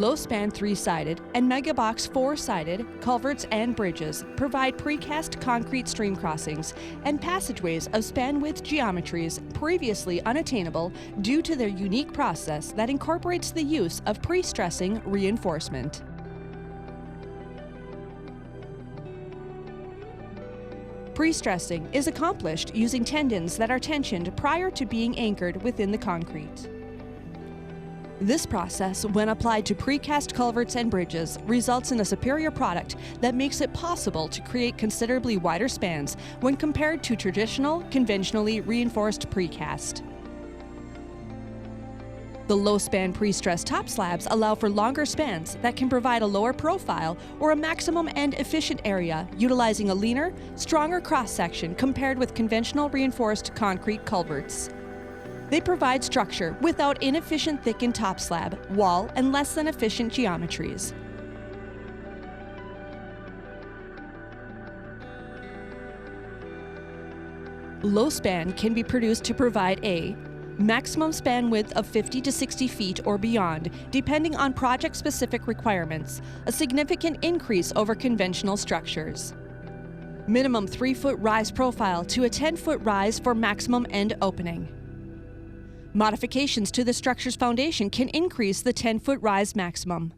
LowSpan 3-sided and Megabox 4-sided culverts and bridges provide precast concrete stream crossings and passageways of span width geometries previously unattainable due to their unique process that incorporates the use of pre-stressing reinforcement. Pre-stressing is accomplished using tendons that are tensioned prior to being anchored within the concrete. This process, when applied to precast culverts and bridges, results in a superior product that makes it possible to create considerably wider spans when compared to traditional, conventionally reinforced precast. The low-span pre-stressed top slabs allow for longer spans that can provide a lower profile or a maximum and efficient area, utilizing a leaner, stronger cross-section compared with conventional reinforced concrete culverts. They provide structure without inefficient thickened top slab, wall, and less than efficient geometries. Low span can be produced to provide a maximum span width of 50 to 60 feet or beyond, depending on project-specific requirements, a significant increase over conventional structures. Minimum 3-foot rise profile to a 10-foot rise for maximum end opening. Modifications to the structure's foundation can increase the 10-foot rise maximum.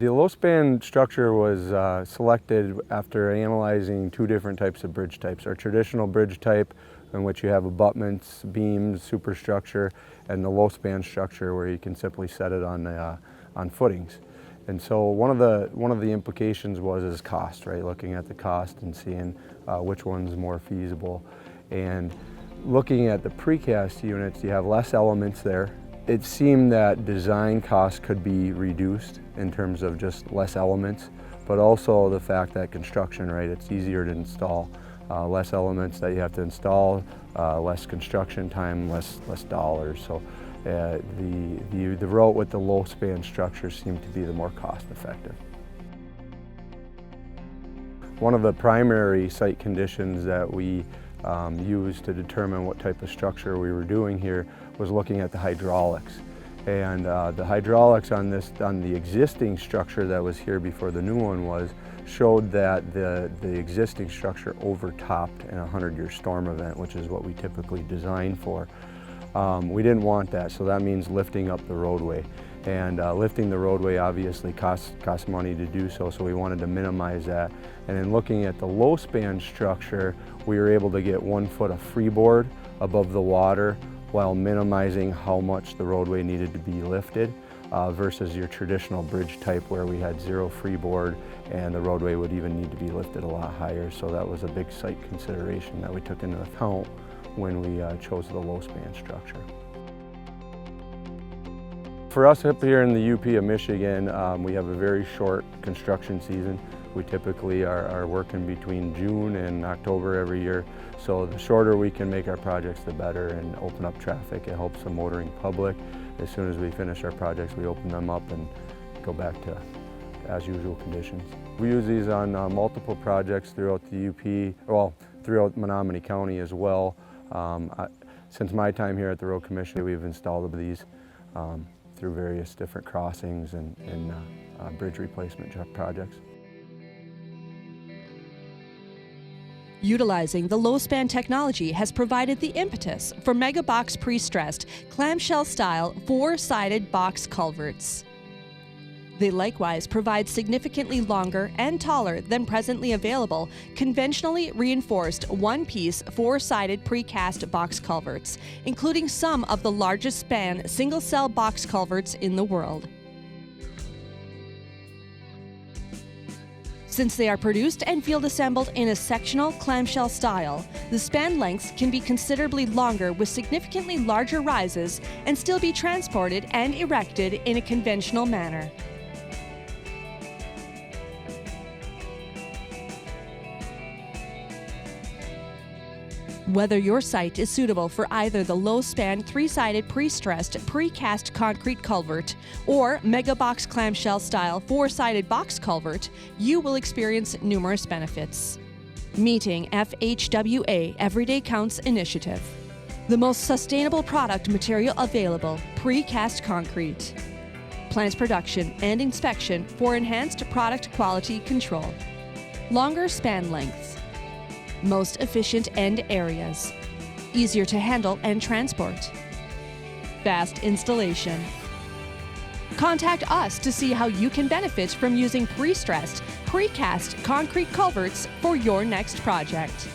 The low-span structure was selected after analyzing two different types of bridge types. Our traditional bridge type, in which you have abutments, beams, superstructure, and the low-span structure where you can simply set it on footings. And so one of the implications was cost, right? Looking at the cost and seeing which one's more feasible. And looking at the precast units, you have less elements there. It seemed that design costs could be reduced in terms of just less elements, but also the fact that construction, right, it's easier to install. Less elements that you have to install, less construction time, less dollars. So the route with the low span structure seemed to be the more cost effective. One of the primary site conditions that we used to determine what type of structure we were doing here was looking at the hydraulics. And the hydraulics on the existing structure that was here before the new one showed that the existing structure overtopped in a 100-year storm event, which is what we typically design for. We didn't want that, so that means lifting up the roadway. And lifting the roadway obviously costs money to do so, so we wanted to minimize that. And in looking at the low span structure, we were able to get 1 foot of freeboard above the water while minimizing how much the roadway needed to be lifted versus your traditional bridge type where we had 0 freeboard and the roadway would even need to be lifted a lot higher. So that was a big site consideration that we took into account when we chose the low span structure. For us up here in the UP of Michigan, we have a very short construction season. We typically are working between June and October every year. So the shorter we can make our projects, the better, and open up traffic. It helps the motoring public. As soon as we finish our projects, we open them up and go back to as usual conditions. We use these on multiple projects throughout the UP, well, throughout Menominee County as well. Since my time here at the Road Commission, we've installed these through various different crossings and bridge replacement projects. Utilizing the low-span technology has provided the impetus for Megabox pre-stressed, clamshell-style, 4-sided box culverts. They likewise provide significantly longer and taller than presently available conventionally reinforced one-piece 4-sided precast box culverts, including some of the largest span single-cell box culverts in the world. Since they are produced and field assembled in a sectional clamshell style, the span lengths can be considerably longer with significantly larger rises and still be transported and erected in a conventional manner. Whether your site is suitable for either the low-span 3-sided pre-stressed precast concrete culvert or Megabox clamshell style 4-sided box culvert, you will experience numerous benefits. Meeting FHWA Everyday Counts Initiative. The most sustainable product material available, precast concrete. plans production and inspection for enhanced product quality control. Longer span lengths. Most efficient end areas. Easier to handle and transport. Fast installation. Contact us to see how you can benefit from using pre-stressed, precast concrete culverts for your next project.